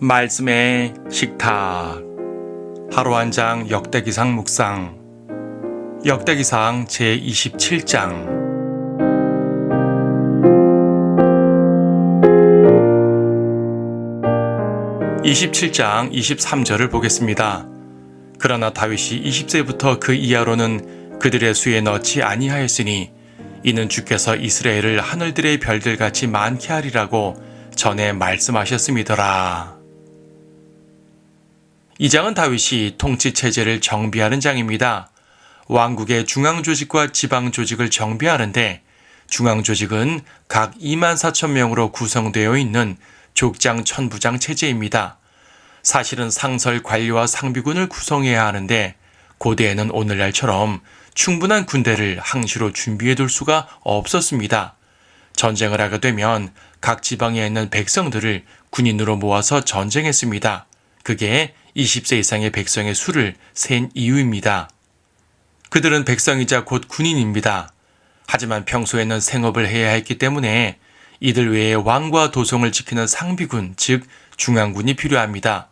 말씀의 식탁. 하루 한 장 역대기상 묵상. 역대기상 제27장. 27장 23절을 보겠습니다. 그러나 다윗이 20세부터 그 이하로는 그들의 수에 넣지 아니하였으니 이는 주께서 이스라엘을 하늘들의 별들같이 많게 하리라고 전에 말씀하셨음이더라. 이 장은 다윗이 통치체제를 정비하는 장입니다. 왕국의 중앙조직과 지방조직을 정비하는데 중앙조직은 각 24,000명으로 구성되어 있는 족장 천부장 체제입니다. 사실은 상설 관리와 상비군을 구성해야 하는데 고대에는 오늘날처럼 충분한 군대를 항시로 준비해둘 수가 없었습니다. 전쟁을 하게 되면 각 지방에 있는 백성들을 군인으로 모아서 전쟁했습니다. 그게 20세 이상의 백성의 수를 센 이유입니다. 그들은 백성이자 곧 군인입니다. 하지만 평소에는 생업을 해야 했기 때문에 이들 외에 왕과 도성을 지키는 상비군, 즉 중앙군이 필요합니다.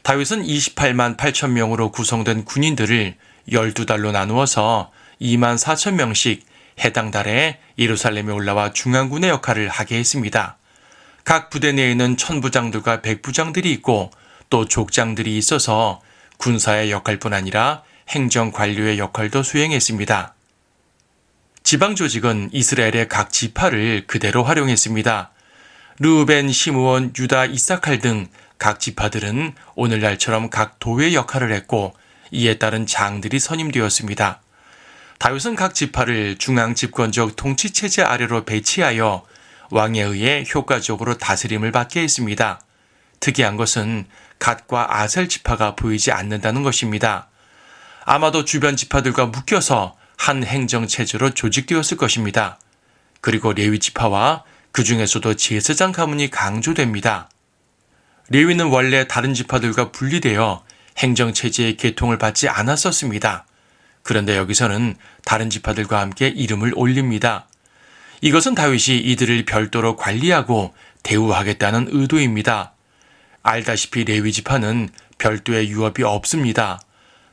다윗은 28만 8천 명으로 구성된 군인들을 12달로 나누어서 2만 4천 명씩 해당 달에 예루살렘에 올라와 중앙군의 역할을 하게 했습니다. 각 부대 내에는 천부장들과 백부장들이 있고 또 족장들이 있어서 군사의 역할뿐 아니라 행정관료의 역할도 수행했습니다. 지방조직은 이스라엘의 각 지파를 그대로 활용했습니다. 르우벤, 시므온, 유다, 이사칼 등 각 지파들은 오늘날처럼 각 도의 역할을 했고 이에 따른 장들이 선임되었습니다. 다윗은 각 지파를 중앙 집권적 통치체제 아래로 배치하여 왕에 의해 효과적으로 다스림을 받게 했습니다. 특이한 것은 갓과 아셀 지파가 보이지 않는다는 것입니다. 아마도 주변 지파들과 묶여서 한 행정체제로 조직되었을 것입니다. 그리고 레위 지파와 그 중에서도 제사장 가문이 강조됩니다. 레위는 원래 다른 지파들과 분리되어 행정체제의 계통을 받지 않았었습니다. 그런데 여기서는 다른 지파들과 함께 이름을 올립니다. 이것은 다윗이 이들을 별도로 관리하고 대우하겠다는 의도입니다. 알다시피 레위 지파는 별도의 유업이 없습니다.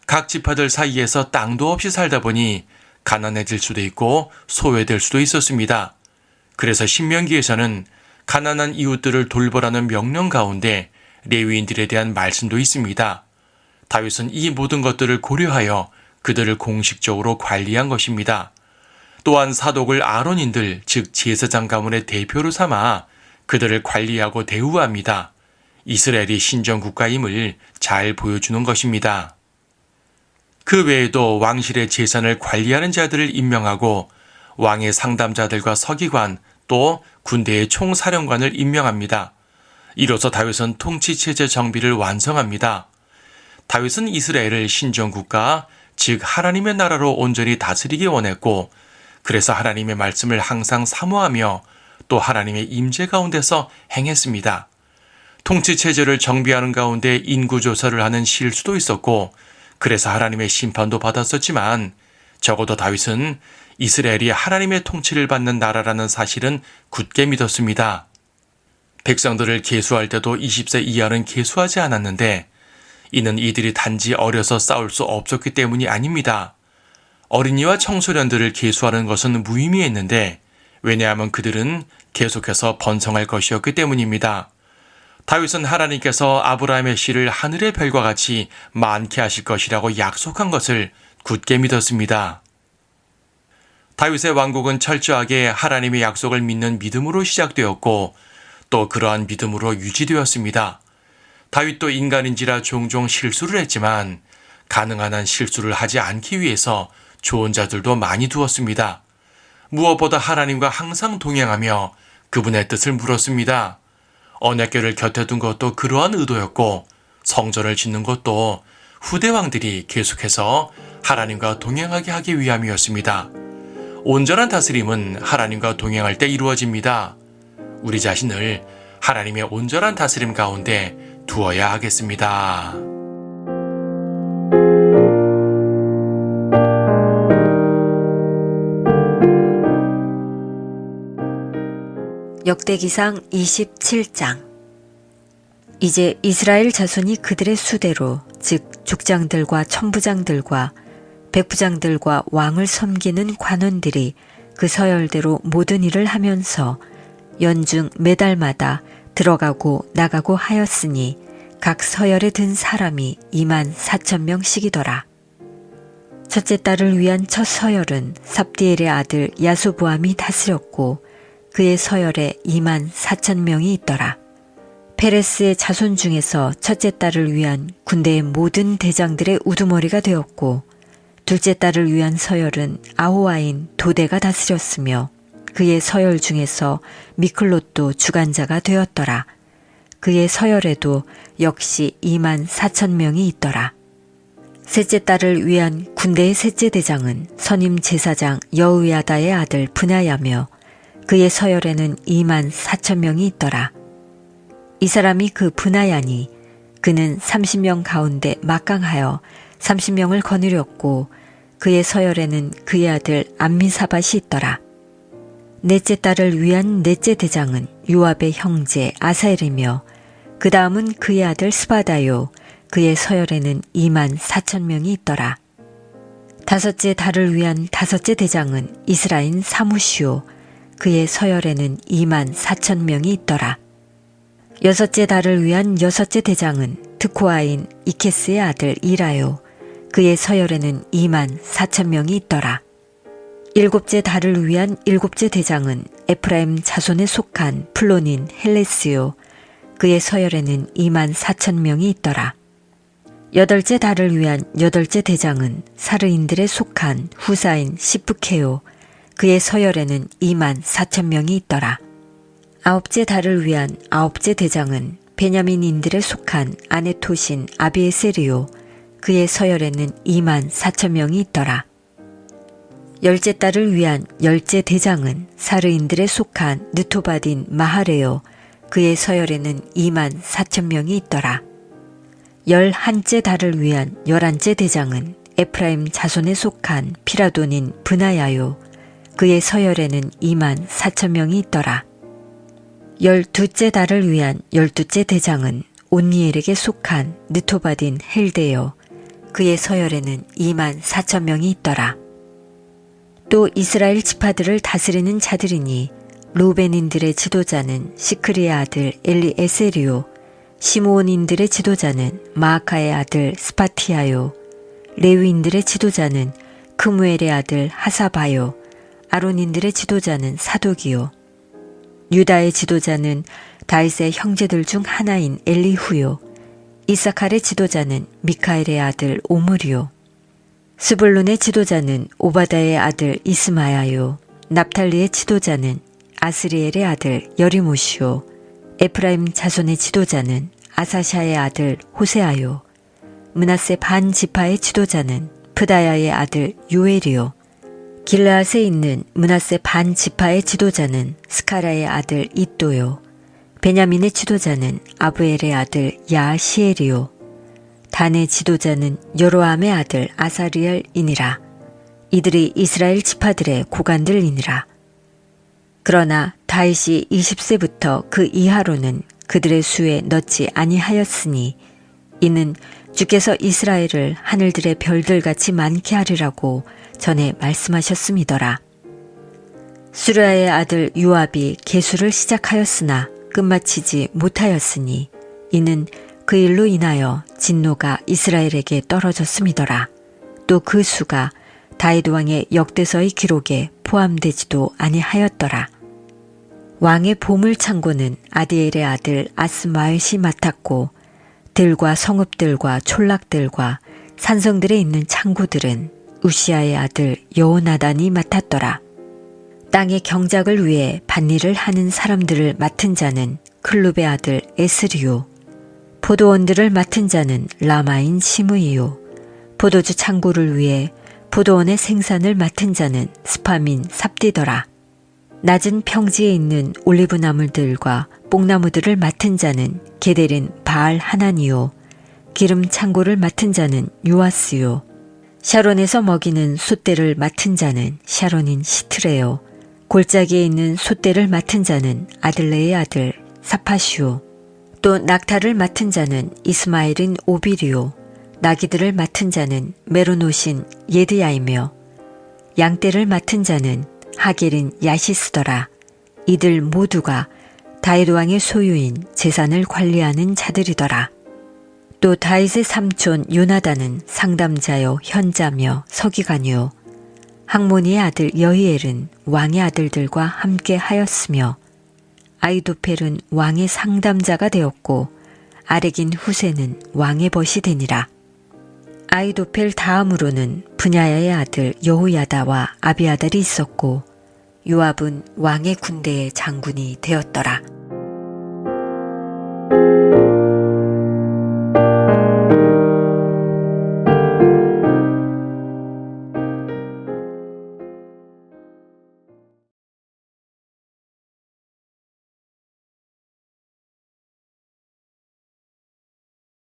각 지파들 사이에서 땅도 없이 살다 보니 가난해질 수도 있고 소외될 수도 있었습니다. 그래서 신명기에서는 가난한 이웃들을 돌보라는 명령 가운데 레위인들에 대한 말씀도 있습니다. 다윗은 이 모든 것들을 고려하여 그들을 공식적으로 관리한 것입니다. 또한 사독을 아론인들, 즉 제사장 가문의 대표로 삼아 그들을 관리하고 대우합니다. 이스라엘이 신정국가임을 잘 보여주는 것입니다. 그 외에도 왕실의 재산을 관리하는 자들을 임명하고 왕의 상담자들과 서기관, 또 군대의 총사령관을 임명합니다. 이로써 다윗은 통치체제 정비를 완성합니다. 다윗은 이스라엘을 신정국가, 즉 하나님의 나라로 온전히 다스리기 원했고 그래서 하나님의 말씀을 항상 사모하며 또 하나님의 임재 가운데서 행했습니다. 통치체제를 정비하는 가운데 인구조사를 하는 실수도 있었고 그래서 하나님의 심판도 받았었지만 적어도 다윗은 이스라엘이 하나님의 통치를 받는 나라라는 사실은 굳게 믿었습니다. 백성들을 계수할 때도 20세 이하는 계수하지 않았는데 이는 이들이 단지 어려서 싸울 수 없었기 때문이 아닙니다. 어린이와 청소년들을 계수하는 것은 무의미했는데 왜냐하면 그들은 계속해서 번성할 것이었기 때문입니다. 다윗은 하나님께서 아브라함의 씨를 하늘의 별과 같이 많게 하실 것이라고 약속한 것을 굳게 믿었습니다. 다윗의 왕국은 철저하게 하나님의 약속을 믿는 믿음으로 시작되었고 또 그러한 믿음으로 유지되었습니다. 다윗도 인간인지라 종종 실수를 했지만 가능한 한 실수를 하지 않기 위해서 조언자들도 많이 두었습니다. 무엇보다 하나님과 항상 동행하며 그분의 뜻을 물었습니다. 언약궤를 곁에 둔 것도 그러한 의도였고 성전을 짓는 것도 후대 왕들이 계속해서 하나님과 동행하게 하기 위함이었습니다. 온전한 다스림은 하나님과 동행할 때 이루어집니다. 우리 자신을 하나님의 온전한 다스림 가운데 두어야 하겠습니다. 역대기상 27장 이제 이스라엘 자손이 그들의 수대로 즉 족장들과 천부장들과 백부장들과 왕을 섬기는 관원들이 그 서열대로 모든 일을 하면서 연중 매달마다 들어가고 나가고 하였으니 각 서열에 든 사람이 24,000명씩이더라. 첫째 딸을 위한 첫 서열은 삽디엘의 아들 야소보암이 다스렸고 그의 서열에 24,000명이 있더라. 페레스의 자손 중에서 첫째 딸을 위한 군대의 모든 대장들의 우두머리가 되었고 둘째 딸을 위한 서열은 아호아인 도대가 다스렸으며 그의 서열 중에서 미클롯도 주관자가 되었더라. 그의 서열에도 역시 24,000명이 있더라. 셋째 딸을 위한 군대의 셋째 대장은 선임 제사장 여우야다의 아들 브나야며 그의 서열에는 24,000명이 있더라. 이 사람이 그 브나야니 그는 30명 가운데 막강하여 30명을 거느렸고 그의 서열에는 그의 아들 암미사밧이 있더라. 넷째 딸을 위한 넷째 대장은 요압의 형제 아사엘이며 그 다음은 그의 아들 스바다요. 그의 서열에는 24,000명이 있더라. 다섯째 달을 위한 다섯째 대장은 이스라엘 사무시오. 그의 서열에는 24,000명이 있더라. 여섯째 달을 위한 여섯째 대장은 드코아인 이케스의 아들 이라요. 그의 서열에는 24,000명이 있더라. 일곱째 달을 위한 일곱째 대장은 에프라임 자손에 속한 플로닌 헬레스요. 그의 서열에는 24,000명이 있더라. 여덟째 달을 위한 여덟째 대장은 사르인들에 속한 후사인 시프케요. 그의 서열에는 24,000명이 있더라. 아홉째 달을 위한 아홉째 대장은 베냐민인들에 속한 아네토신 아비에셀이요. 그의 서열에는 24,000명이 있더라. 열째 달을 위한 열째 대장은 사르인들에 속한 느토바딘 마하레요. 그의 서열에는 24,000명이 있더라. 11째 달을 위한 11째 대장은 에프라임 자손에 속한 피라돈인 브나야요. 그의 서열에는 24,000명이 있더라. 12째 달을 위한 12째 대장은 온니엘에게 속한 느토바딘 헬데요. 그의 서열에는 24,000명이 있더라. 또 이스라엘 지파들을 다스리는 자들이니 루벤인들의 지도자는 시크리의 아들 엘리에셀이요. 시므온인들의 지도자는 마아카의 아들 스파티아요. 레위인들의 지도자는 크무엘의 아들 하사바요. 아론인들의 지도자는 사독이요. 유다의 지도자는 다윗의 형제들 중 하나인 엘리후요. 이사칼의 지도자는 미카엘의 아들 오므리요. 스불룬의 지도자는 오바다의 아들 이스마야요. 납탈리의 지도자는 아스리엘의 아들 여리모시요. 에프라임 자손의 지도자는 아사샤의 아들 호세아요. 므낫세 반 지파의 지도자는 프다야의 아들 요엘이요. 길르앗에 있는 므낫세 반 지파의 지도자는 스카라의 아들 이또요. 베냐민의 지도자는 아브엘의 아들 야시엘이요. 단의 지도자는 여로함의 아들 아사리엘이니라. 이들이 이스라엘 지파들의 고관들이니라. 그러나 다윗이 20세부터 그 이하로는 그들의 수에 넣지 아니하였으니 이는 주께서 이스라엘을 하늘들의 별들같이 많게 하리라고 전에 말씀하셨음이더라. 수르야의 아들 요압이 계수를 시작하였으나 끝마치지 못하였으니 이는 그 일로 인하여 진노가 이스라엘에게 떨어졌음이더라. 또 그 수가 다윗 왕의 역대서의 기록에 포함되지도 아니하였더라. 왕의 보물창고는 아디엘의 아들 아스마웻이 맡았고 들과 성읍들과 촌락들과 산성들에 있는 창고들은 우시아의 아들 여호나단이 맡았더라. 땅의 경작을 위해 밭일을 하는 사람들을 맡은 자는 클룹의 아들 에스리요. 포도원들을 맡은 자는 라마인 시므이요. 포도주 창고를 위해 포도원의 생산을 맡은 자는 스파민 삽디더라. 낮은 평지에 있는 올리브 나무들과 뽕나무들을 맡은 자는 게델인 바알 하나니요. 기름 창고를 맡은 자는 요아스요. 샤론에서 먹이는 숫대를 맡은 자는 샤론인 시트레요. 골짜기에 있는 숫대를 맡은 자는 아들레의 아들 사파시오. 또 낙타를 맡은 자는 이스마엘인 오비리오, 나귀들을 맡은 자는 메로노신 예드야이며 양떼를 맡은 자는 하겔인 야시스더라. 이들 모두가 다윗 왕의 소유인 재산을 관리하는 자들이더라. 또 다윗의 삼촌 요나단은 상담자요 현자며 서기관이요 학모니의 아들 여히엘은 왕의 아들들과 함께 하였으며 아이도펠은 왕의 상담자가 되었고 아렉인 후세는 왕의 벗이 되니라. 아이도펠 다음으로는 분야야의 아들 여호야다와 아비아달이 있었고 요압은 왕의 군대의 장군이 되었더라.